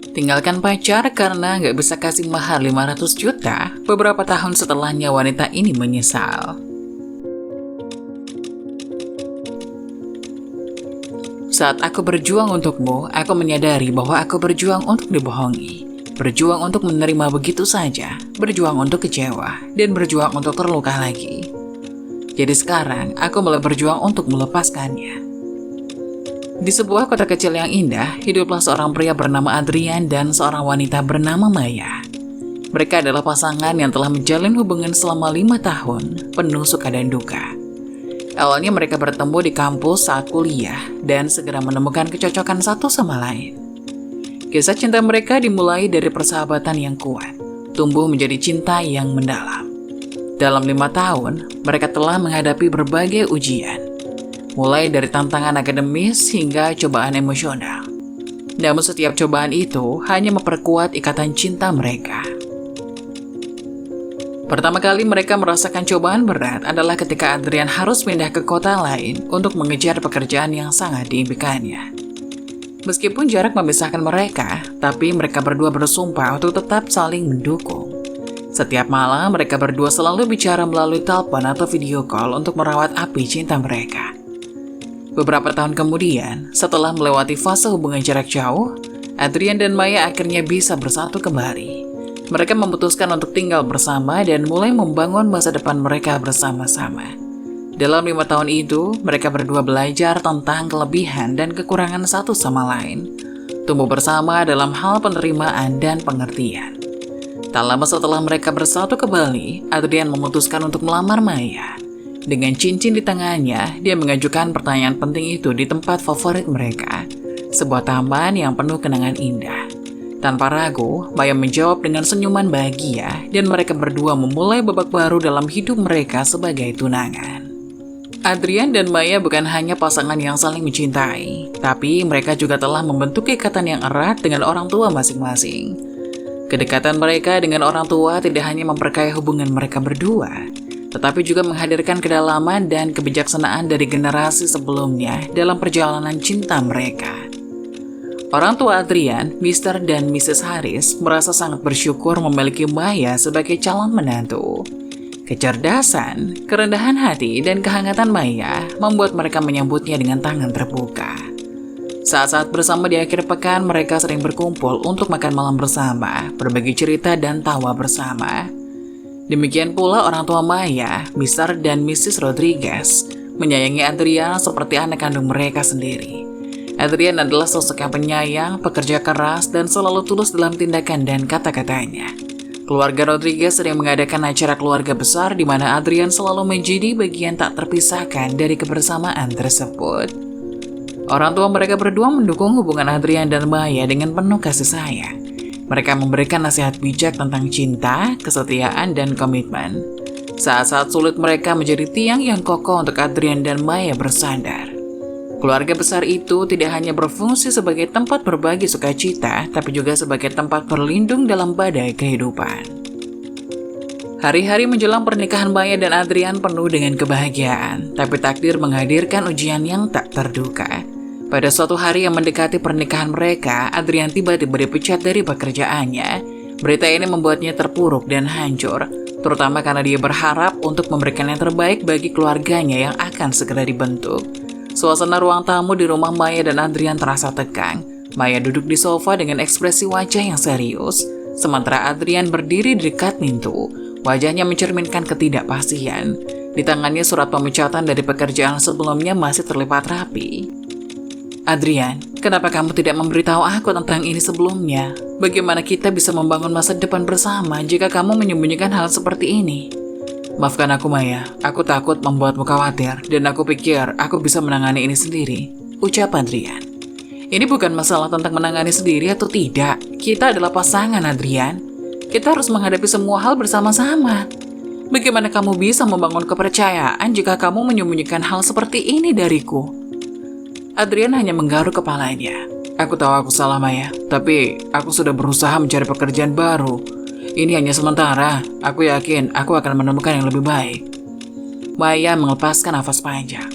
Tinggalkan pacar karena nggak bisa kasih mahar 500 juta, beberapa tahun setelahnya wanita ini menyesal. Saat aku berjuang untukmu, aku menyadari bahwa aku berjuang untuk dibohongi. Berjuang untuk menerima begitu saja, berjuang untuk kecewa, dan berjuang untuk terluka lagi. Jadi sekarang, aku mulai berjuang untuk melepaskannya. Di sebuah kota kecil yang indah, hiduplah seorang pria bernama Adrian dan seorang wanita bernama Maya. Mereka adalah pasangan yang telah menjalin hubungan selama 5 tahun, penuh suka dan duka. Awalnya mereka bertemu di kampus saat kuliah dan segera menemukan kecocokan satu sama lain. Kisah cinta mereka dimulai dari persahabatan yang kuat, tumbuh menjadi cinta yang mendalam. Dalam 5 tahun, mereka telah menghadapi berbagai ujian, mulai dari tantangan akademis hingga cobaan emosional. Namun setiap cobaan itu hanya memperkuat ikatan cinta mereka. Pertama kali mereka merasakan cobaan berat adalah ketika Adrian harus pindah ke kota lain untuk mengejar pekerjaan yang sangat diimpikannya. Meskipun jarak memisahkan mereka, tapi mereka berdua bersumpah untuk tetap saling mendukung. Setiap malam mereka berdua selalu bicara melalui telepon atau video call untuk merawat api cinta mereka. Beberapa tahun kemudian, setelah melewati fase hubungan jarak jauh, Adrian dan Maya akhirnya bisa bersatu kembali. Mereka memutuskan untuk tinggal bersama dan mulai membangun masa depan mereka bersama-sama. Dalam 5 tahun itu, mereka berdua belajar tentang kelebihan dan kekurangan satu sama lain, tumbuh bersama dalam hal penerimaan dan pengertian. Tak lama setelah mereka bersatu kembali, Adrian memutuskan untuk melamar Maya. Dengan cincin di tangannya, dia mengajukan pertanyaan penting itu di tempat favorit mereka, sebuah taman yang penuh kenangan indah. Tanpa ragu, Maya menjawab dengan senyuman bahagia, dan mereka berdua memulai babak baru dalam hidup mereka sebagai tunangan. Adrian dan Maya bukan hanya pasangan yang saling mencintai, tapi mereka juga telah membentuk ikatan yang erat dengan orang tua masing-masing. Kedekatan mereka dengan orang tua tidak hanya memperkaya hubungan mereka berdua, tetapi juga menghadirkan kedalaman dan kebijaksanaan dari generasi sebelumnya dalam perjalanan cinta mereka. Orang tua Adrian, Mr. dan Mrs. Harris, merasa sangat bersyukur memiliki Maya sebagai calon menantu. Kecerdasan, kerendahan hati, dan kehangatan Maya membuat mereka menyambutnya dengan tangan terbuka. Saat-saat bersama di akhir pekan, mereka sering berkumpul untuk makan malam bersama, berbagi cerita dan tawa bersama. Demikian pula orang tua Maya, Mr. dan Mrs. Rodriguez, menyayangi Adrian seperti anak kandung mereka sendiri. Adrian adalah sosok yang penyayang, pekerja keras, dan selalu tulus dalam tindakan dan kata-katanya. Keluarga Rodriguez sering mengadakan acara keluarga besar di mana Adrian selalu menjadi bagian tak terpisahkan dari kebersamaan tersebut. Orang tua mereka berdua mendukung hubungan Adrian dan Maya dengan penuh kasih sayang. Mereka memberikan nasihat bijak tentang cinta, kesetiaan, dan komitmen. Saat-saat sulit mereka menjadi tiang yang kokoh untuk Adrian dan Maya bersandar. Keluarga besar itu tidak hanya berfungsi sebagai tempat berbagi sukacita, tapi juga sebagai tempat berlindung dalam badai kehidupan. Hari-hari menjelang pernikahan Maya dan Adrian penuh dengan kebahagiaan, tapi takdir menghadirkan ujian yang tak terduga. Pada suatu hari yang mendekati pernikahan mereka, Adrian tiba-tiba dipecat dari pekerjaannya. Berita ini membuatnya terpuruk dan hancur, terutama karena dia berharap untuk memberikan yang terbaik bagi keluarganya yang akan segera dibentuk. Suasana ruang tamu di rumah Maya dan Adrian terasa tegang. Maya duduk di sofa dengan ekspresi wajah yang serius, sementara Adrian berdiri di dekat pintu. Wajahnya mencerminkan ketidakpastian. Di tangannya surat pemecatan dari pekerjaan sebelumnya masih terlipat rapi. Adrian, kenapa kamu tidak memberitahu aku tentang ini sebelumnya? Bagaimana kita bisa membangun masa depan bersama jika kamu menyembunyikan hal seperti ini? Maafkan aku Maya, aku takut membuatmu khawatir dan aku pikir aku bisa menangani ini sendiri, ucap Adrian. Ini bukan masalah tentang menangani sendiri atau tidak, kita adalah pasangan Adrian. Kita harus menghadapi semua hal bersama-sama. Bagaimana kamu bisa membangun kepercayaan jika kamu menyembunyikan hal seperti ini dariku? Adrian hanya menggaruk kepalanya. Aku tahu aku salah Maya, tapi aku sudah berusaha mencari pekerjaan baru. Ini hanya sementara, aku yakin aku akan menemukan yang lebih baik. Maya melepaskan nafas panjang.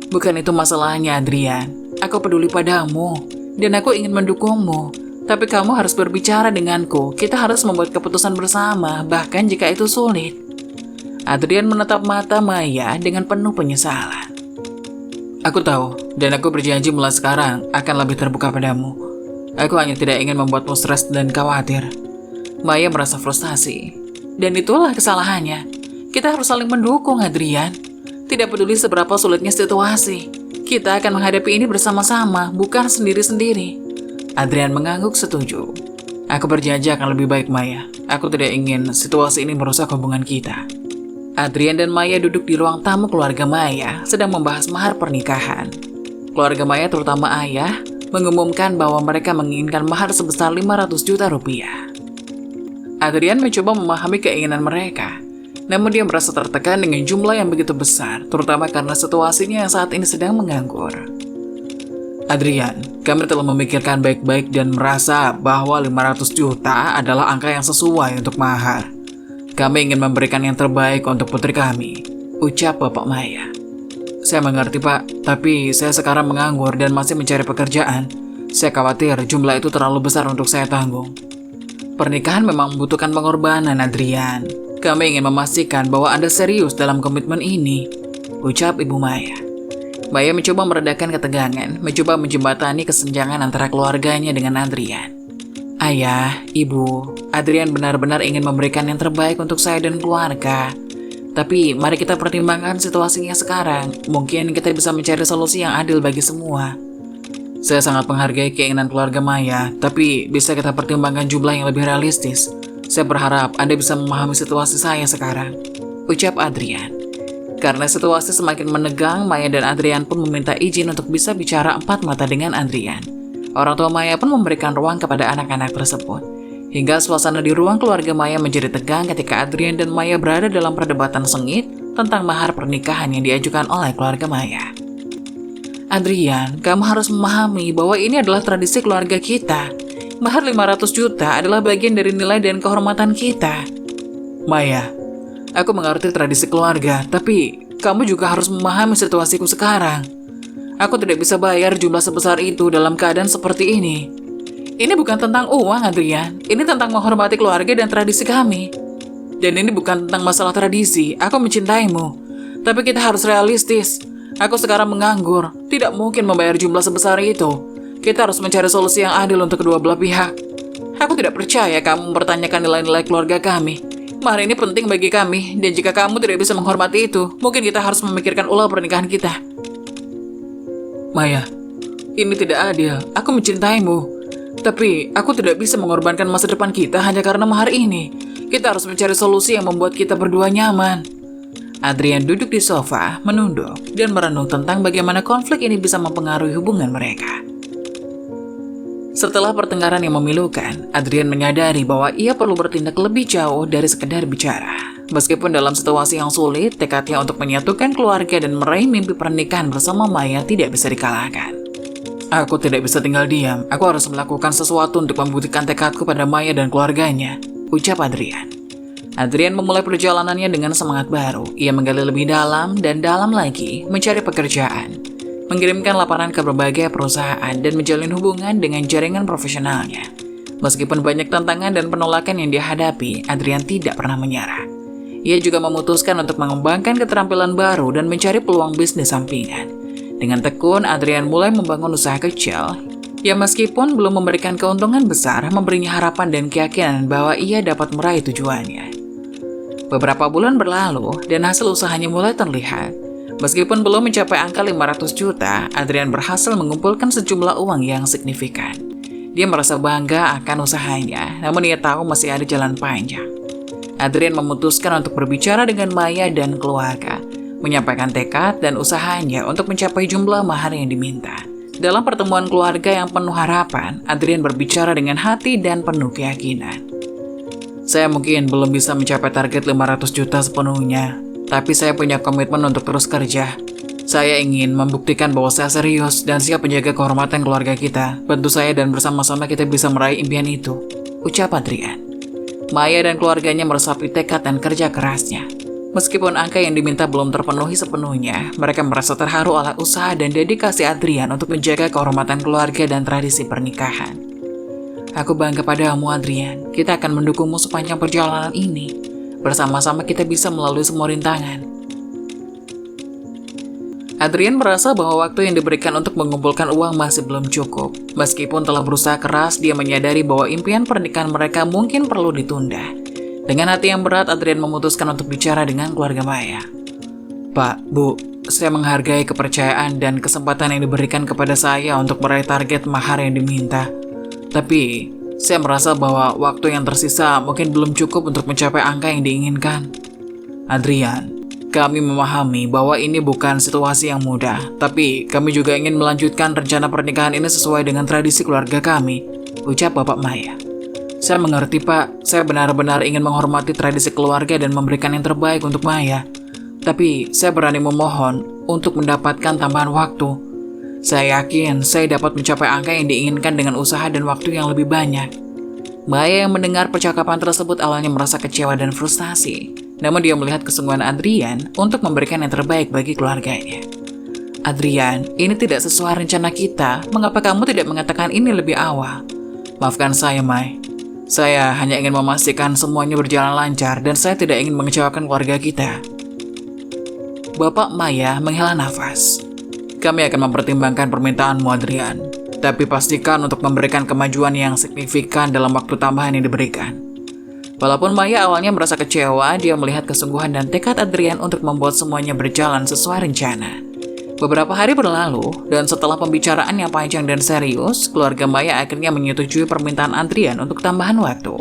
Bukan itu masalahnya Adrian, aku peduli padamu. dan aku ingin mendukungmu. Tapi kamu harus berbicara denganku. Kita harus membuat keputusan bersama, bahkan jika itu sulit. Adrian menatap mata Maya dengan penuh penyesalan. Aku tahu, dan aku berjanji mulai sekarang akan lebih terbuka padamu. Aku hanya tidak ingin membuatmu stres dan khawatir. Maya merasa frustasi. Dan itulah kesalahannya. Kita harus saling mendukung, Adrian. Tidak peduli seberapa sulitnya situasi. Kita akan menghadapi ini bersama-sama, bukan sendiri-sendiri. Adrian mengangguk setuju. Aku berjanji akan lebih baik, Maya. Aku tidak ingin situasi ini merusak hubungan kita. Adrian dan Maya duduk di ruang tamu keluarga Maya, sedang membahas mahar pernikahan. Keluarga Maya, terutama ayah, mengumumkan bahwa mereka menginginkan mahar sebesar 500 juta rupiah. Adrian mencoba memahami keinginan mereka, namun dia merasa tertekan dengan jumlah yang begitu besar, terutama karena situasinya yang saat ini sedang menganggur. Adrian, kami telah memikirkan baik-baik dan merasa bahwa 500 juta adalah angka yang sesuai untuk mahar. Kami ingin memberikan yang terbaik untuk putri kami, ucap Bapak Maya. Saya mengerti, Pak, tapi saya sekarang menganggur dan masih mencari pekerjaan. Saya khawatir jumlah itu terlalu besar untuk saya tanggung. Pernikahan memang membutuhkan pengorbanan, Adrian. Kami ingin memastikan bahwa Anda serius dalam komitmen ini, ucap Ibu Maya. Maya mencoba meredakan ketegangan, mencoba menjembatani kesenjangan antara keluarganya dengan Adrian. Ayah, Ibu, Adrian benar-benar ingin memberikan yang terbaik untuk saya dan keluarga. Tapi mari kita pertimbangkan situasinya sekarang. Mungkin kita bisa mencari solusi yang adil bagi semua. Saya sangat menghargai keinginan keluarga Maya, tapi bisa kita pertimbangkan jumlah yang lebih realistis. Saya berharap Anda bisa memahami situasi saya sekarang, ucap Adrian. Karena situasi semakin menegang, Maya dan Adrian pun meminta izin untuk bisa bicara empat mata dengan Adrian. Orang tua Maya pun memberikan ruang kepada anak-anak tersebut. Hingga suasana di ruang keluarga Maya menjadi tegang ketika Adrian dan Maya berada dalam perdebatan sengit tentang mahar pernikahan yang diajukan oleh keluarga Maya. Adrian, kamu harus memahami bahwa ini adalah tradisi keluarga kita. Mahar 500 juta adalah bagian dari nilai dan kehormatan kita. Maya, aku mengerti tradisi keluarga, tapi kamu juga harus memahami situasiku sekarang. Aku tidak bisa bayar jumlah sebesar itu dalam keadaan seperti ini. Ini bukan tentang uang, Adrian. Ini tentang menghormati keluarga dan tradisi kami. Dan ini bukan tentang masalah tradisi. Aku mencintaimu. Tapi kita harus realistis. Aku sekarang menganggur. Tidak mungkin membayar jumlah sebesar itu. Kita harus mencari solusi yang adil untuk kedua belah pihak. Aku tidak percaya kamu mempertanyakan nilai-nilai keluarga kami. Mahar ini penting bagi kami, dan jika kamu tidak bisa menghormati itu, mungkin kita harus memikirkan ulang pernikahan kita. Maya, ini tidak adil. Aku mencintaimu. Tapi aku tidak bisa mengorbankan masa depan kita hanya karena mahar ini. Kita harus mencari solusi yang membuat kita berdua nyaman. Adrian duduk di sofa, menunduk, dan merenung tentang bagaimana konflik ini bisa mempengaruhi hubungan mereka. Setelah pertengkaran yang memilukan, Adrian menyadari bahwa ia perlu bertindak lebih jauh dari sekedar bicara. Meskipun dalam situasi yang sulit, tekadnya untuk menyatukan keluarga dan meraih mimpi pernikahan bersama Maya tidak bisa dikalahkan. Aku tidak bisa tinggal diam. Aku harus melakukan sesuatu untuk membuktikan tekadku pada Maya dan keluarganya, ucap Adrian. Adrian memulai perjalanannya dengan semangat baru. Ia menggali lebih dalam dan dalam lagi, mencari pekerjaan, mengirimkan laporan ke berbagai perusahaan, dan menjalin hubungan dengan jaringan profesionalnya. Meskipun banyak tantangan dan penolakan yang dihadapi, Adrian tidak pernah menyerah. Ia juga memutuskan untuk mengembangkan keterampilan baru dan mencari peluang bisnis sampingan. Dengan tekun, Adrian mulai membangun usaha kecil yang meskipun belum memberikan keuntungan besar, memberinya harapan dan keyakinan bahwa ia dapat meraih tujuannya. Beberapa bulan berlalu dan hasil usahanya mulai terlihat. Meskipun belum mencapai angka 500 juta, Adrian berhasil mengumpulkan sejumlah uang yang signifikan. Dia merasa bangga akan usahanya, namun ia tahu masih ada jalan panjang. Adrian memutuskan untuk berbicara dengan Maya dan keluarga, menyampaikan tekad dan usahanya untuk mencapai jumlah mahar yang diminta. Dalam pertemuan keluarga yang penuh harapan, Adrian berbicara dengan hati dan penuh keyakinan. Saya mungkin belum bisa mencapai target 500 juta sepenuhnya, tapi saya punya komitmen untuk terus kerja. Saya ingin membuktikan bahwa saya serius dan siap menjaga kehormatan keluarga kita. Bantu saya dan bersama-sama kita bisa meraih impian itu, ucap Adrian. Maya dan keluarganya meresapi tekad dan kerja kerasnya. Meskipun angka yang diminta belum terpenuhi sepenuhnya, mereka merasa terharu oleh usaha dan dedikasi Adrian untuk menjaga kehormatan keluarga dan tradisi pernikahan. Aku bangga padamu, Adrian. Kita akan mendukungmu sepanjang perjalanan ini. Bersama-sama kita bisa melalui semua rintangan. Adrian merasa bahwa waktu yang diberikan untuk mengumpulkan uang masih belum cukup. Meskipun telah berusaha keras, dia menyadari bahwa impian pernikahan mereka mungkin perlu ditunda. Dengan hati yang berat, Adrian memutuskan untuk bicara dengan keluarga Maya. Pak, Bu, saya menghargai kepercayaan dan kesempatan yang diberikan kepada saya untuk meraih target mahar yang diminta. Tapi, saya merasa bahwa waktu yang tersisa mungkin belum cukup untuk mencapai angka yang diinginkan. Adrian, kami memahami bahwa ini bukan situasi yang mudah, tapi kami juga ingin melanjutkan rencana pernikahan ini sesuai dengan tradisi keluarga kami, ucap Bapak Maya. Saya mengerti, Pak. Saya benar-benar ingin menghormati tradisi keluarga dan memberikan yang terbaik untuk Maya. Tapi, saya berani memohon untuk mendapatkan tambahan waktu. Saya yakin saya dapat mencapai angka yang diinginkan dengan usaha dan waktu yang lebih banyak. Maya yang mendengar percakapan tersebut awalnya merasa kecewa dan frustasi. Namun dia melihat kesungguhan Adrian untuk memberikan yang terbaik bagi keluarganya. Adrian, ini tidak sesuai rencana kita. Mengapa kamu tidak mengatakan ini lebih awal? Maafkan saya, Mai. Saya hanya ingin memastikan semuanya berjalan lancar dan saya tidak ingin mengecewakan keluarga kita. Bapak Maya menghela nafas. Kami akan mempertimbangkan permintaanmu, Adrian. Tapi pastikan untuk memberikan kemajuan yang signifikan dalam waktu tambahan yang diberikan. Walaupun Maya awalnya merasa kecewa, dia melihat kesungguhan dan tekad Adrian untuk membuat semuanya berjalan sesuai rencana. Beberapa hari berlalu, dan setelah pembicaraan yang panjang dan serius, keluarga Maya akhirnya menyetujui permintaan Adrian untuk tambahan waktu.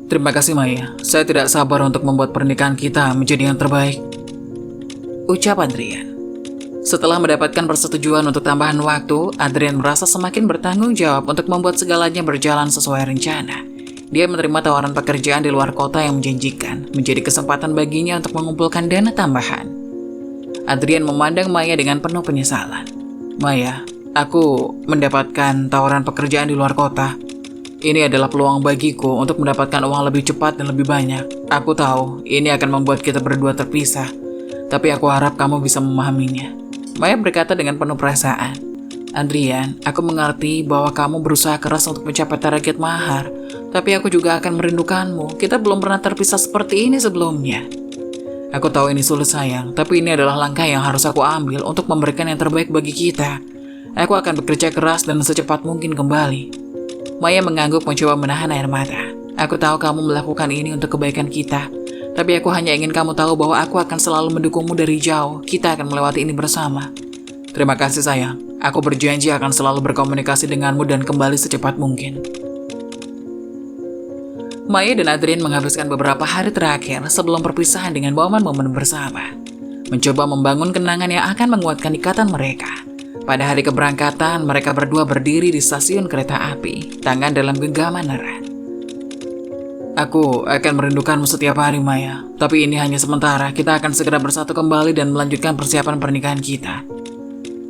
Terima kasih, Maya. Saya tidak sabar untuk membuat pernikahan kita menjadi yang terbaik, ucap Adrian. Setelah mendapatkan persetujuan untuk tambahan waktu, Adrian merasa semakin bertanggung jawab untuk membuat segalanya berjalan sesuai rencana. Dia menerima tawaran pekerjaan di luar kota yang menjanjikan, menjadi kesempatan baginya untuk mengumpulkan dana tambahan. Adrian memandang Maya dengan penuh penyesalan. Maya, aku mendapatkan tawaran pekerjaan di luar kota. Ini adalah peluang bagiku untuk mendapatkan uang lebih cepat dan lebih banyak. Aku tahu ini akan membuat kita berdua terpisah, tapi aku harap kamu bisa memahaminya. Maya berkata dengan penuh perasaan. Adrian, aku mengerti bahwa kamu berusaha keras untuk mencapai target mahar, tapi aku juga akan merindukanmu. Kita belum pernah terpisah seperti ini sebelumnya. Aku tahu ini sulit, sayang, tapi ini adalah langkah yang harus aku ambil untuk memberikan yang terbaik bagi kita. Aku akan bekerja keras dan secepat mungkin kembali. Maya mengangguk mencoba menahan air mata. Aku tahu kamu melakukan ini untuk kebaikan kita, tapi aku hanya ingin kamu tahu bahwa aku akan selalu mendukungmu dari jauh. Kita akan melewati ini bersama. Terima kasih, sayang. Aku berjanji akan selalu berkomunikasi denganmu dan kembali secepat mungkin. Maya dan Adrian menghabiskan beberapa hari terakhir sebelum perpisahan dengan momen-momen bersama. Mencoba membangun kenangan yang akan menguatkan ikatan mereka. Pada hari keberangkatan, mereka berdua berdiri di stasiun kereta api, tangan dalam genggaman erat. Aku akan merindukanmu setiap hari, Maya. Tapi ini hanya sementara, kita akan segera bersatu kembali dan melanjutkan persiapan pernikahan kita.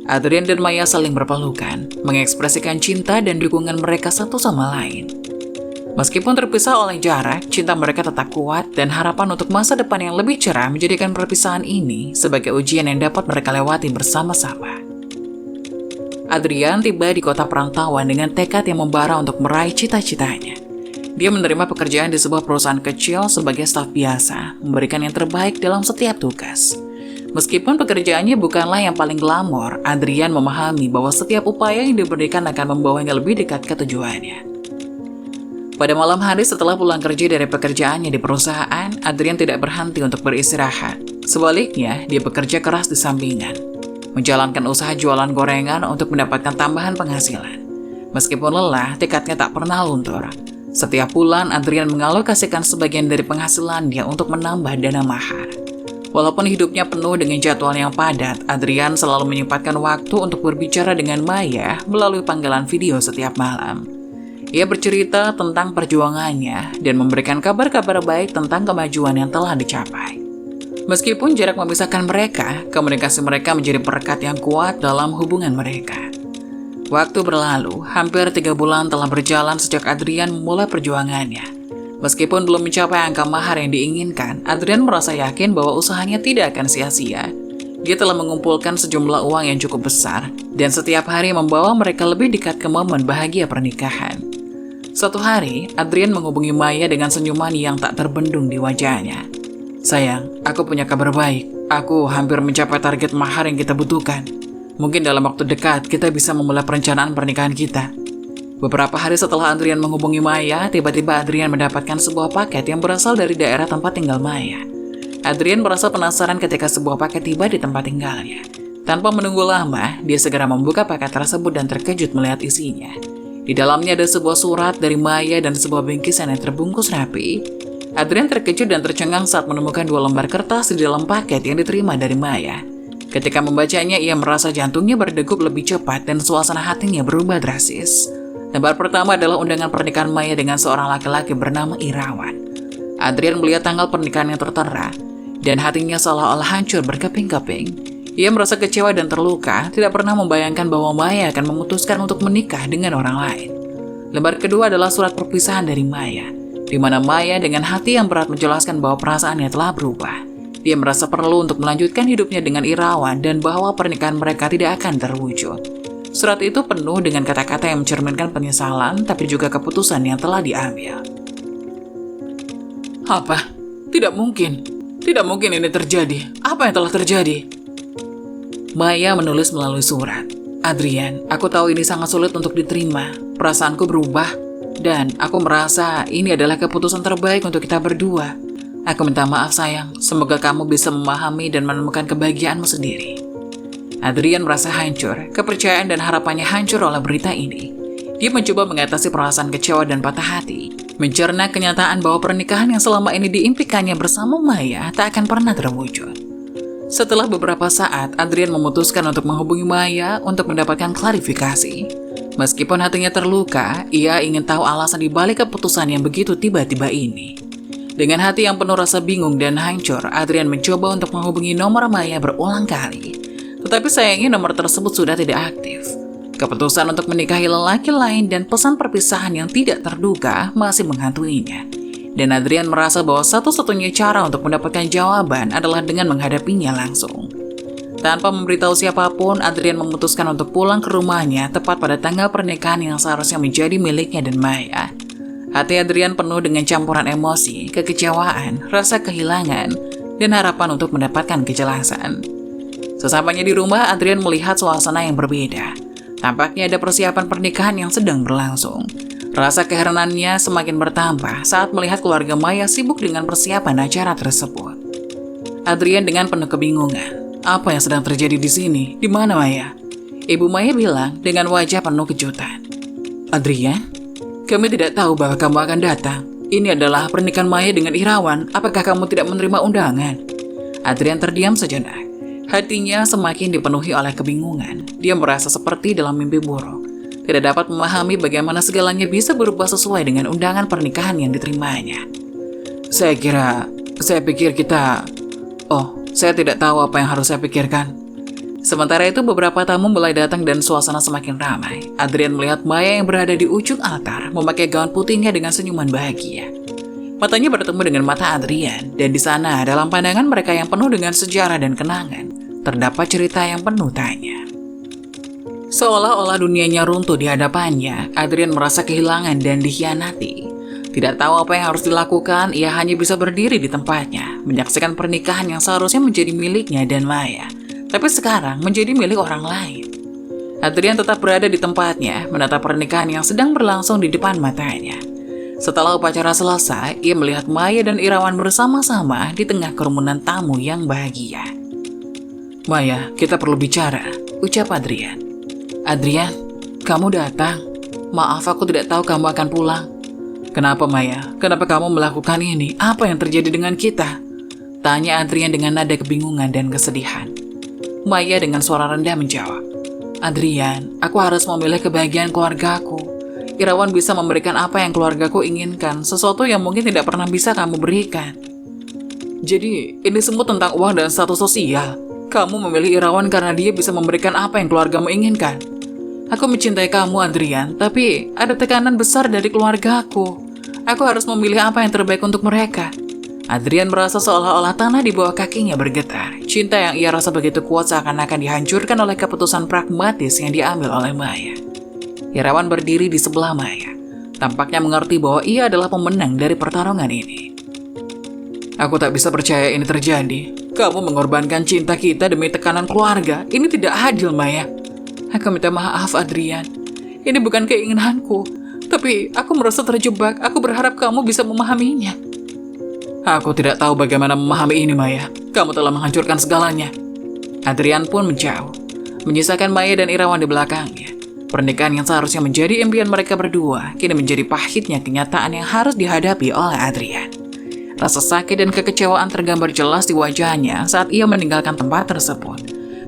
Adrian dan Maya saling berpelukan, mengekspresikan cinta dan dukungan mereka satu sama lain. Meskipun terpisah oleh jarak, cinta mereka tetap kuat dan harapan untuk masa depan yang lebih cerah menjadikan perpisahan ini sebagai ujian yang dapat mereka lewati bersama-sama. Adrian tiba di kota perantauan dengan tekad yang membara untuk meraih cita-citanya. Dia menerima pekerjaan di sebuah perusahaan kecil sebagai staf biasa, memberikan yang terbaik dalam setiap tugas. Meskipun pekerjaannya bukanlah yang paling glamor, Adrian memahami bahwa setiap upaya yang diberikan akan membawanya lebih dekat ke tujuannya. Pada malam hari setelah pulang kerja dari pekerjaannya di perusahaan, Adrian tidak berhenti untuk beristirahat. Sebaliknya, dia bekerja keras di sampingan, menjalankan usaha jualan gorengan untuk mendapatkan tambahan penghasilan. Meskipun lelah, tekadnya tak pernah luntur. Setiap bulan, Adrian mengalokasikan sebagian dari penghasilannya untuk menambah dana mahar. Walaupun hidupnya penuh dengan jadwal yang padat, Adrian selalu menyempatkan waktu untuk berbicara dengan Maya melalui panggilan video setiap malam. Ia bercerita tentang perjuangannya dan memberikan kabar-kabar baik tentang kemajuan yang telah dicapai. Meskipun jarak memisahkan mereka, komunikasi mereka menjadi perekat yang kuat dalam hubungan mereka. Waktu berlalu, hampir 3 bulan telah berjalan sejak Adrian memulai perjuangannya. Meskipun belum mencapai angka mahar yang diinginkan, Adrian merasa yakin bahwa usahanya tidak akan sia-sia. Dia telah mengumpulkan sejumlah uang yang cukup besar, dan setiap hari membawa mereka lebih dekat ke momen bahagia pernikahan. Suatu hari, Adrian menghubungi Maya dengan senyuman yang tak terbendung di wajahnya. "Sayang, aku punya kabar baik. Aku hampir mencapai target mahar yang kita butuhkan. Mungkin dalam waktu dekat kita bisa memulai perencanaan pernikahan kita." Beberapa hari setelah Adrian menghubungi Maya, tiba-tiba Adrian mendapatkan sebuah paket yang berasal dari daerah tempat tinggal Maya. Adrian merasa penasaran ketika sebuah paket tiba di tempat tinggalnya. Tanpa menunggu lama, dia segera membuka paket tersebut dan terkejut melihat isinya. Di dalamnya ada sebuah surat dari Maya dan sebuah bingkisan yang terbungkus rapi. Adrian terkejut dan tercengang saat menemukan 2 lembar kertas di dalam paket yang diterima dari Maya. Ketika membacanya, ia merasa jantungnya berdegup lebih cepat dan suasana hatinya berubah drastis. Lembar pertama adalah undangan pernikahan Maya dengan seorang laki-laki bernama Irawan. Adrian melihat tanggal pernikahan yang tertera, dan hatinya seolah-olah hancur berkeping-keping. Ia merasa kecewa dan terluka, tidak pernah membayangkan bahwa Maya akan memutuskan untuk menikah dengan orang lain. Lembar kedua adalah surat perpisahan dari Maya, di mana Maya dengan hati yang berat menjelaskan bahwa perasaannya telah berubah. Dia merasa perlu untuk melanjutkan hidupnya dengan Irawan dan bahwa pernikahan mereka tidak akan terwujud. Surat itu penuh dengan kata-kata yang mencerminkan penyesalan, tapi juga keputusan yang telah diambil. "Apa? Tidak mungkin. Tidak mungkin ini terjadi. Apa yang telah terjadi?" Maya menulis melalui surat. "Adrian, aku tahu ini sangat sulit untuk diterima. Perasaanku berubah, dan aku merasa ini adalah keputusan terbaik untuk kita berdua. Aku minta maaf sayang, semoga kamu bisa memahami dan menemukan kebahagiaanmu sendiri." Adrian merasa hancur, kepercayaan dan harapannya hancur oleh berita ini. Dia mencoba mengatasi perasaan kecewa dan patah hati, mencerna kenyataan bahwa pernikahan yang selama ini diimpikannya bersama Maya tak akan pernah terwujud. Setelah beberapa saat, Adrian memutuskan untuk menghubungi Maya untuk mendapatkan klarifikasi. Meskipun hatinya terluka, ia ingin tahu alasan dibalik keputusan yang begitu tiba-tiba ini. Dengan hati yang penuh rasa bingung dan hancur, Adrian mencoba untuk menghubungi nomor Maya berulang kali. Tetapi sayangnya nomor tersebut sudah tidak aktif. Keputusan untuk menikahi lelaki lain dan pesan perpisahan yang tidak terduga masih menghantuinya. Dan Adrian merasa bahwa satu-satunya cara untuk mendapatkan jawaban adalah dengan menghadapinya langsung. Tanpa memberitahu siapapun, Adrian memutuskan untuk pulang ke rumahnya tepat pada tanggal pernikahan yang seharusnya menjadi miliknya dan Maya. Hati Adrian penuh dengan campuran emosi, kekecewaan, rasa kehilangan, dan harapan untuk mendapatkan kejelasan. Sesampainya di rumah, Adrian melihat suasana yang berbeda. Tampaknya ada persiapan pernikahan yang sedang berlangsung. Rasa keheranannya semakin bertambah saat melihat keluarga Maya sibuk dengan persiapan acara tersebut. Adrian dengan penuh kebingungan. Apa yang sedang terjadi di sini? Di mana Maya? Ibu Maya bilang dengan wajah penuh kejutan. "Adrian, kami tidak tahu bahwa kamu akan datang. Ini adalah pernikahan Maya dengan Irawan. Apakah kamu tidak menerima undangan?" Adrian terdiam sejenak. Hatinya semakin dipenuhi oleh kebingungan. Dia merasa seperti dalam mimpi buruk. Tidak dapat memahami bagaimana segalanya bisa berubah sesuai dengan undangan pernikahan yang diterimanya. Saya pikir kita... Oh, saya tidak tahu apa yang harus saya pikirkan." Sementara itu beberapa tamu mulai datang dan suasana semakin ramai. Adrian melihat Maya yang berada di ujung altar, memakai gaun putihnya dengan senyuman bahagia. Matanya bertemu dengan mata Adrian, dan di sana dalam pandangan mereka yang penuh dengan sejarah dan kenangan, terdapat cerita yang penuh tanya. Seolah-olah dunianya runtuh di hadapannya, Adrian merasa kehilangan dan dikhianati. Tidak tahu apa yang harus dilakukan, ia hanya bisa berdiri di tempatnya, menyaksikan pernikahan yang seharusnya menjadi miliknya dan Maya, tapi sekarang menjadi milik orang lain. Adrian tetap berada di tempatnya, menatap pernikahan yang sedang berlangsung di depan matanya. Setelah upacara selesai, ia melihat Maya dan Irawan bersama-sama di tengah kerumunan tamu yang bahagia. "Maya, kita perlu bicara," ucap Adrian. "Adrian, kamu datang. Maaf, aku tidak tahu kamu akan pulang." "Kenapa Maya? Kenapa kamu melakukan ini? Apa yang terjadi dengan kita?" tanya Adrian dengan nada kebingungan dan kesedihan. Maya dengan suara rendah menjawab, "Adrian, aku harus memilih kebahagiaan keluargaku. Irawan bisa memberikan apa yang keluargaku inginkan, sesuatu yang mungkin tidak pernah bisa kamu berikan." "Jadi, ini semua tentang uang dan status sosial. Kamu memilih Irawan karena dia bisa memberikan apa yang keluargamu inginkan." "Aku mencintai kamu, Adrian, tapi ada tekanan besar dari keluargaku. Aku harus memilih apa yang terbaik untuk mereka. Adrian merasa seolah-olah tanah di bawah kakinya bergetar. Cinta yang ia rasa begitu kuat seakan-akan dihancurkan oleh keputusan pragmatis yang diambil oleh Maya. Irawan berdiri di sebelah Maya. Tampaknya mengerti bahwa ia adalah pemenang dari pertarungan ini. Aku tak bisa percaya ini terjadi. Kamu mengorbankan cinta kita demi tekanan keluarga. Ini tidak adil, Maya. Aku minta maaf, Adrian. Ini bukan keinginanku. Tapi aku merasa terjebak. Aku berharap kamu bisa memahaminya. Aku tidak tahu bagaimana memahami ini, Maya. Kamu telah menghancurkan segalanya. Adrian pun menjauh, menyisakan Maya dan Irawan di belakangnya. Pernikahan yang seharusnya menjadi impian mereka berdua, kini menjadi pahitnya kenyataan yang harus dihadapi oleh Adrian. Rasa sakit dan kekecewaan tergambar jelas di wajahnya saat ia meninggalkan tempat tersebut,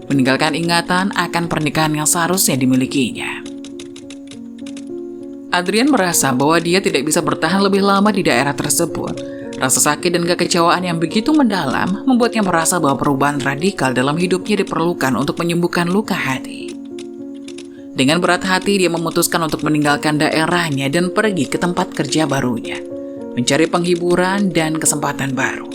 meninggalkan ingatan akan pernikahan yang seharusnya dimilikinya. Adrian merasa bahwa dia tidak bisa bertahan lebih lama di daerah tersebut. Rasa sakit dan kekecewaan yang begitu mendalam membuatnya merasa bahwa perubahan radikal dalam hidupnya diperlukan untuk menyembuhkan luka hati. Dengan berat hati, dia memutuskan untuk meninggalkan daerahnya dan pergi ke tempat kerja barunya, mencari penghiburan dan kesempatan baru.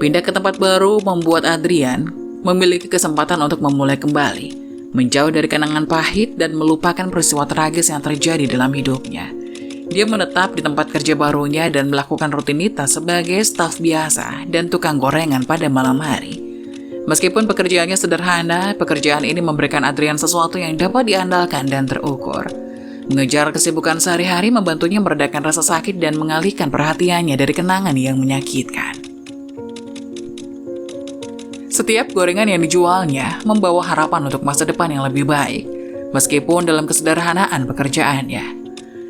Pindah ke tempat baru membuat Adrian memiliki kesempatan untuk memulai kembali, menjauh dari kenangan pahit dan melupakan peristiwa tragis yang terjadi dalam hidupnya. Dia menetap di tempat kerja barunya dan melakukan rutinitas sebagai staf biasa dan tukang gorengan pada malam hari. Meskipun pekerjaannya sederhana, pekerjaan ini memberikan Adrian sesuatu yang dapat diandalkan dan terukur. Mengejar kesibukan sehari-hari membantunya meredakan rasa sakit dan mengalihkan perhatiannya dari kenangan yang menyakitkan. Setiap gorengan yang dijualnya membawa harapan untuk masa depan yang lebih baik, meskipun dalam kesederhanaan pekerjaannya.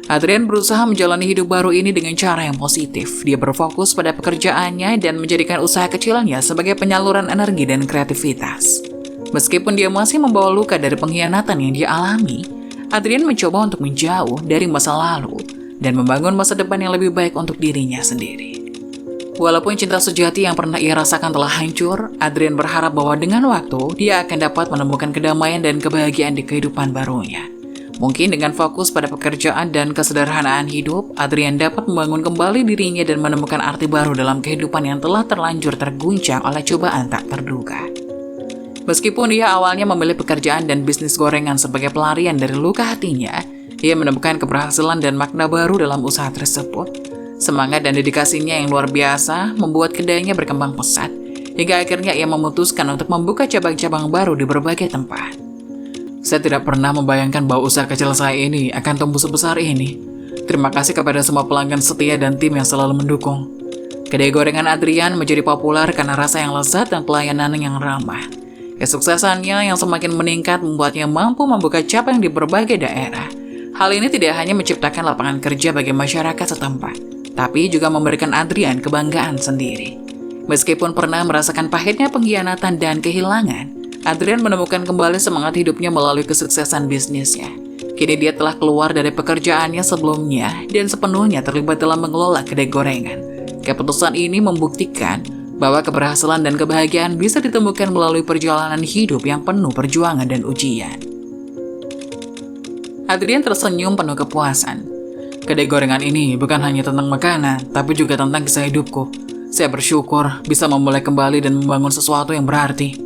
Adrian berusaha menjalani hidup baru ini dengan cara yang positif. Dia berfokus pada pekerjaannya dan menjadikan usaha kecilnya sebagai penyaluran energi dan kreativitas. Meskipun dia masih membawa luka dari pengkhianatan yang dia alami, Adrian mencoba untuk menjauh dari masa lalu dan membangun masa depan yang lebih baik untuk dirinya sendiri. Walaupun cinta sejati yang pernah ia rasakan telah hancur, Adrian berharap bahwa dengan waktu, dia akan dapat menemukan kedamaian dan kebahagiaan di kehidupan barunya. Mungkin dengan fokus pada pekerjaan dan kesederhanaan hidup, Adrian dapat membangun kembali dirinya dan menemukan arti baru dalam kehidupan yang telah terlanjur terguncang oleh cobaan tak terduga. Meskipun ia awalnya memilih pekerjaan dan bisnis gorengan sebagai pelarian dari luka hatinya, ia menemukan keberhasilan dan makna baru dalam usaha tersebut. Semangat dan dedikasinya yang luar biasa membuat kedainya berkembang pesat, hingga akhirnya ia memutuskan untuk membuka cabang-cabang baru di berbagai tempat. Saya tidak pernah membayangkan bahwa usaha kecil saya ini akan tumbuh sebesar ini. Terima kasih kepada semua pelanggan setia dan tim yang selalu mendukung. Kedai gorengan Adrian menjadi populer karena rasa yang lezat dan pelayanan yang ramah. Kesuksesannya yang semakin meningkat membuatnya mampu membuka cabang di berbagai daerah. Hal ini tidak hanya menciptakan lapangan kerja bagi masyarakat setempat, tapi juga memberikan Adrian kebanggaan sendiri. Meskipun pernah merasakan pahitnya pengkhianatan dan kehilangan, Adrian menemukan kembali semangat hidupnya melalui kesuksesan bisnisnya. Kini dia telah keluar dari pekerjaannya sebelumnya dan sepenuhnya terlibat dalam mengelola kedai gorengan. Keputusan ini membuktikan bahwa keberhasilan dan kebahagiaan bisa ditemukan melalui perjalanan hidup yang penuh perjuangan dan ujian. Adrian tersenyum penuh kepuasan. Kedai gorengan ini bukan hanya tentang makanan, tapi juga tentang kisah hidupku. Saya bersyukur bisa memulai kembali dan membangun sesuatu yang berarti.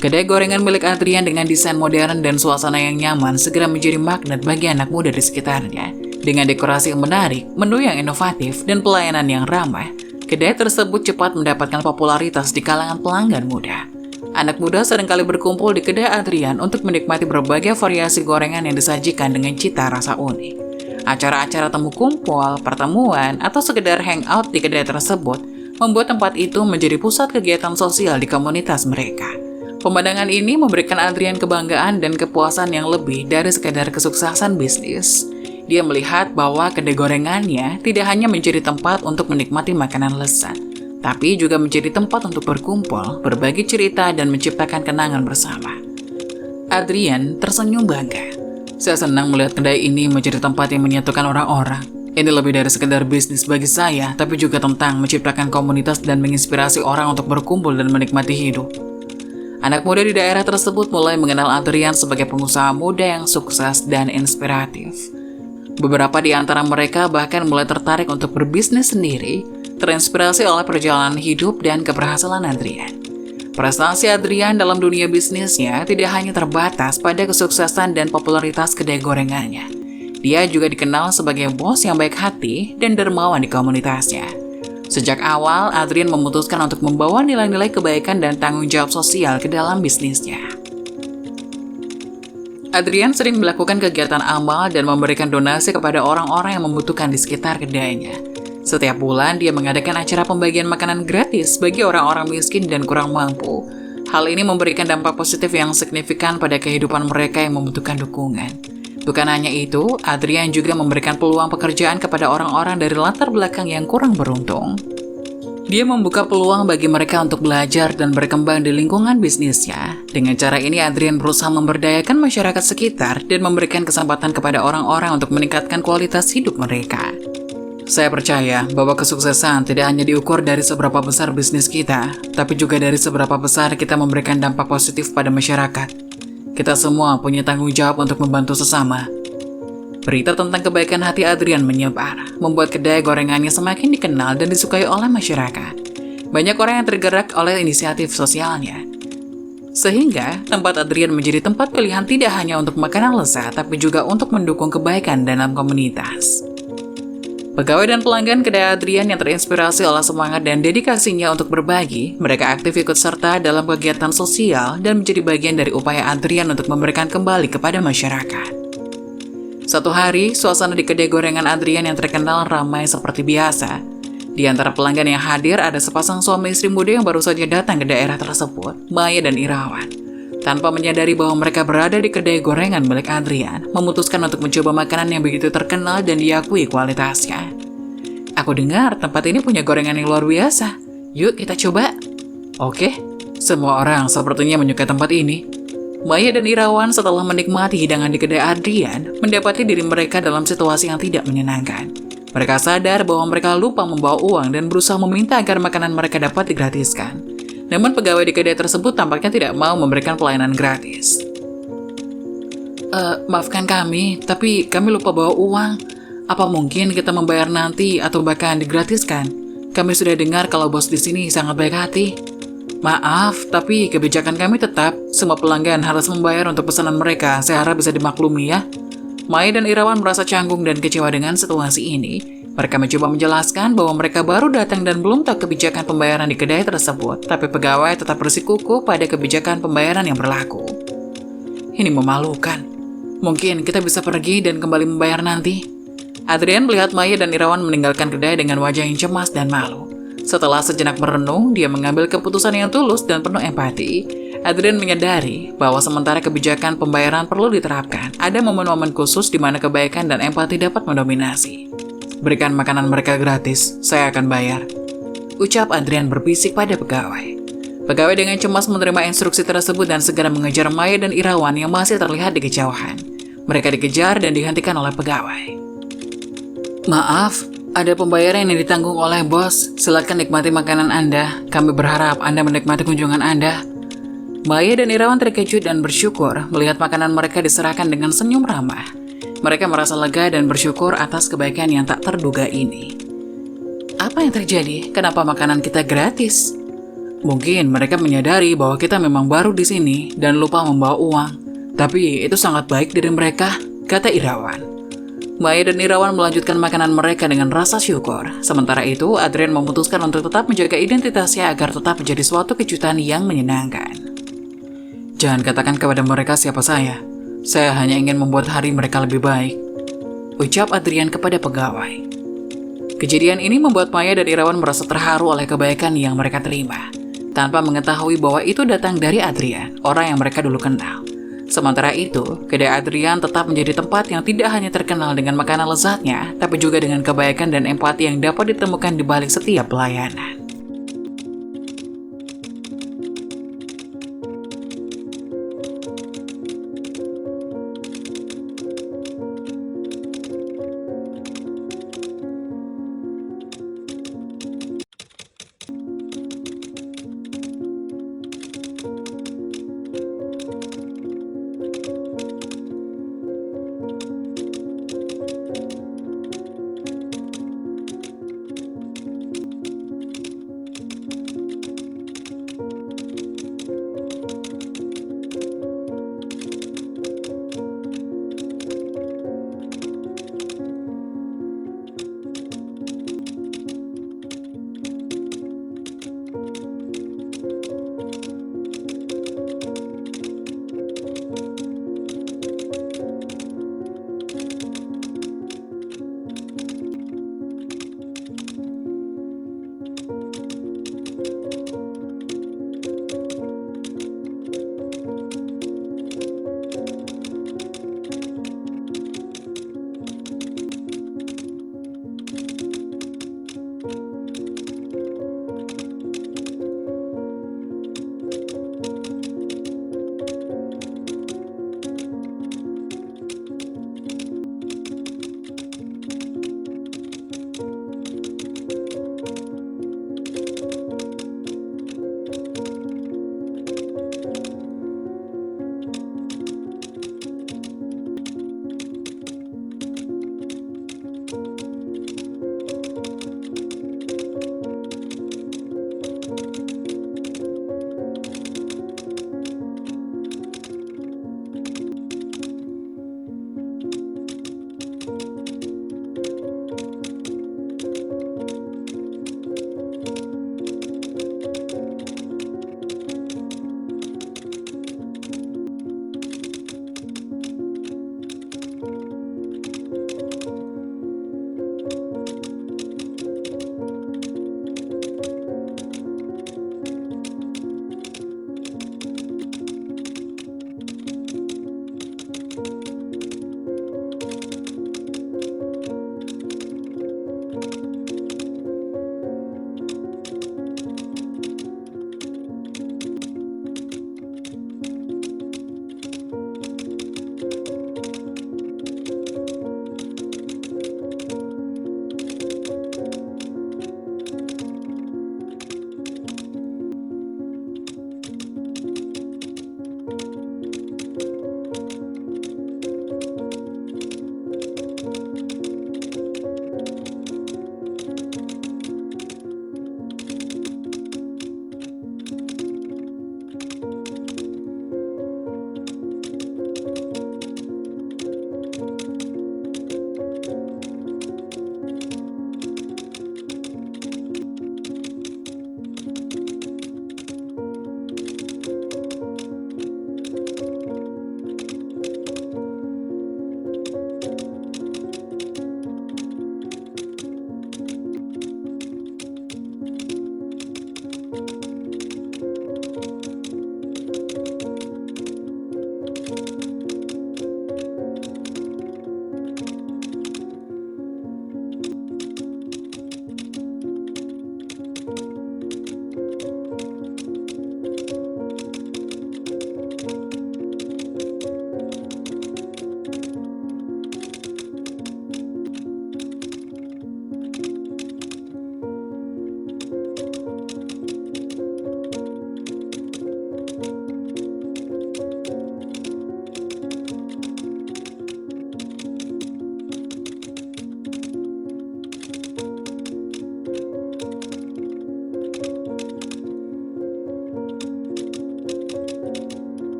Kedai gorengan milik Adrian dengan desain modern dan suasana yang nyaman segera menjadi magnet bagi anak muda di sekitarnya. Dengan dekorasi yang menarik, menu yang inovatif, dan pelayanan yang ramah, kedai tersebut cepat mendapatkan popularitas di kalangan pelanggan muda. Anak muda seringkali berkumpul di kedai Adrian untuk menikmati berbagai variasi gorengan yang disajikan dengan cita rasa unik. Acara-acara temu kumpul, pertemuan, atau sekedar hangout di kedai tersebut membuat tempat itu menjadi pusat kegiatan sosial di komunitas mereka. Pemandangan ini memberikan Adrian kebanggaan dan kepuasan yang lebih dari sekedar kesuksesan bisnis. Dia melihat bahwa kedai gorengannya tidak hanya menjadi tempat untuk menikmati makanan lezat, tapi juga menjadi tempat untuk berkumpul, berbagi cerita, dan menciptakan kenangan bersama. Adrian tersenyum bangga. Saya senang melihat kedai ini menjadi tempat yang menyatukan orang-orang. Ini lebih dari sekedar bisnis bagi saya, tapi juga tentang menciptakan komunitas dan menginspirasi orang untuk berkumpul dan menikmati hidup. Anak muda di daerah tersebut mulai mengenal Adrian sebagai pengusaha muda yang sukses dan inspiratif. Beberapa di antara mereka bahkan mulai tertarik untuk berbisnis sendiri, terinspirasi oleh perjalanan hidup dan keberhasilan Adrian. Prestasi Adrian dalam dunia bisnisnya tidak hanya terbatas pada kesuksesan dan popularitas kedai gorengannya. Dia juga dikenal sebagai bos yang baik hati dan dermawan di komunitasnya. Sejak awal, Adrian memutuskan untuk membawa nilai-nilai kebaikan dan tanggung jawab sosial ke dalam bisnisnya. Adrian sering melakukan kegiatan amal dan memberikan donasi kepada orang-orang yang membutuhkan di sekitar kedainya. Setiap bulan, dia mengadakan acara pembagian makanan gratis bagi orang-orang miskin dan kurang mampu. Hal ini memberikan dampak positif yang signifikan pada kehidupan mereka yang membutuhkan dukungan. Bukan hanya itu, Adrian juga memberikan peluang pekerjaan kepada orang-orang dari latar belakang yang kurang beruntung. Dia membuka peluang bagi mereka untuk belajar dan berkembang di lingkungan bisnisnya. Dengan cara ini, Adrian berusaha memberdayakan masyarakat sekitar dan memberikan kesempatan kepada orang-orang untuk meningkatkan kualitas hidup mereka. Saya percaya bahwa kesuksesan tidak hanya diukur dari seberapa besar bisnis kita, tapi juga dari seberapa besar kita memberikan dampak positif pada masyarakat. Kita semua punya tanggung jawab untuk membantu sesama. Berita tentang kebaikan hati Adrian menyebar, membuat kedai gorengannya semakin dikenal dan disukai oleh masyarakat. Banyak orang yang tergerak oleh inisiatif sosialnya. Sehingga, tempat Adrian menjadi tempat pilihan tidak hanya untuk makanan lezat, tapi juga untuk mendukung kebaikan dalam komunitas. Pegawai dan pelanggan kedai Adrian yang terinspirasi oleh semangat dan dedikasinya untuk berbagi, mereka aktif ikut serta dalam kegiatan sosial dan menjadi bagian dari upaya Adrian untuk memberikan kembali kepada masyarakat. Suatu hari, suasana di kedai gorengan Adrian yang terkenal ramai seperti biasa. Di antara pelanggan yang hadir ada sepasang suami istri muda yang baru saja datang ke daerah tersebut, Maya dan Irawan. Tanpa menyadari bahwa mereka berada di kedai gorengan milik Adrian, memutuskan untuk mencoba makanan yang begitu terkenal dan diakui kualitasnya. Aku dengar tempat ini punya gorengan yang luar biasa. Yuk kita coba. Oke, semua orang sepertinya menyukai tempat ini. Maya dan Irawan setelah menikmati hidangan di kedai Adrian, mendapati diri mereka dalam situasi yang tidak menyenangkan. Mereka sadar bahwa mereka lupa membawa uang dan berusaha meminta agar makanan mereka dapat digratiskan. Namun pegawai di kedai tersebut tampaknya tidak mau memberikan pelayanan gratis. Maafkan kami, tapi kami lupa bawa uang. Apa mungkin kita membayar nanti atau bahkan digratiskan? Kami sudah dengar kalau bos di sini sangat baik hati. Maaf, tapi kebijakan kami tetap, semua pelanggan harus membayar untuk pesanan mereka. Saya harap bisa dimaklumi ya. Maya dan Irawan merasa canggung dan kecewa dengan situasi ini. Mereka mencoba menjelaskan bahwa mereka baru datang dan belum tahu kebijakan pembayaran di kedai tersebut, tapi pegawai tetap bersikukuh pada kebijakan pembayaran yang berlaku. Ini memalukan. Mungkin kita bisa pergi dan kembali membayar nanti. Adrian melihat Maya dan Irawan meninggalkan kedai dengan wajah yang cemas dan malu. Setelah sejenak merenung, dia mengambil keputusan yang tulus dan penuh empati. Adrian menyadari bahwa sementara kebijakan pembayaran perlu diterapkan, ada momen-momen khusus di mana kebaikan dan empati dapat mendominasi. Berikan makanan mereka gratis, saya akan bayar. Ucap Adrian berbisik pada pegawai. Pegawai dengan cemas menerima instruksi tersebut dan segera mengejar Maya dan Irawan yang masih terlihat di kejauhan. Mereka dikejar dan dihentikan oleh pegawai. Maaf, ada pembayaran yang ditanggung oleh bos. Silakan nikmati makanan Anda. Kami berharap Anda menikmati kunjungan Anda. Maya dan Irawan terkejut dan bersyukur melihat makanan mereka diserahkan dengan senyum ramah. Mereka merasa lega dan bersyukur atas kebaikan yang tak terduga ini. Apa yang terjadi? Kenapa makanan kita gratis? Mungkin mereka menyadari bahwa kita memang baru di sini dan lupa membawa uang. Tapi itu sangat baik dari mereka, kata Irawan. Maya dan Irawan melanjutkan makanan mereka dengan rasa syukur. Sementara itu, Adrian memutuskan untuk tetap menjaga identitasnya agar tetap menjadi suatu kejutan yang menyenangkan. Jangan katakan kepada mereka siapa saya. Saya hanya ingin membuat hari mereka lebih baik, ucap Adrian kepada pegawai. Kejadian ini membuat Maya dan Irawan merasa terharu oleh kebaikan yang mereka terima, tanpa mengetahui bahwa itu datang dari Adrian, orang yang mereka dulu kenal. Sementara itu, kedai Adrian tetap menjadi tempat yang tidak hanya terkenal dengan makanan lezatnya, tapi juga dengan kebaikan dan empati yang dapat ditemukan di balik setiap pelayanan.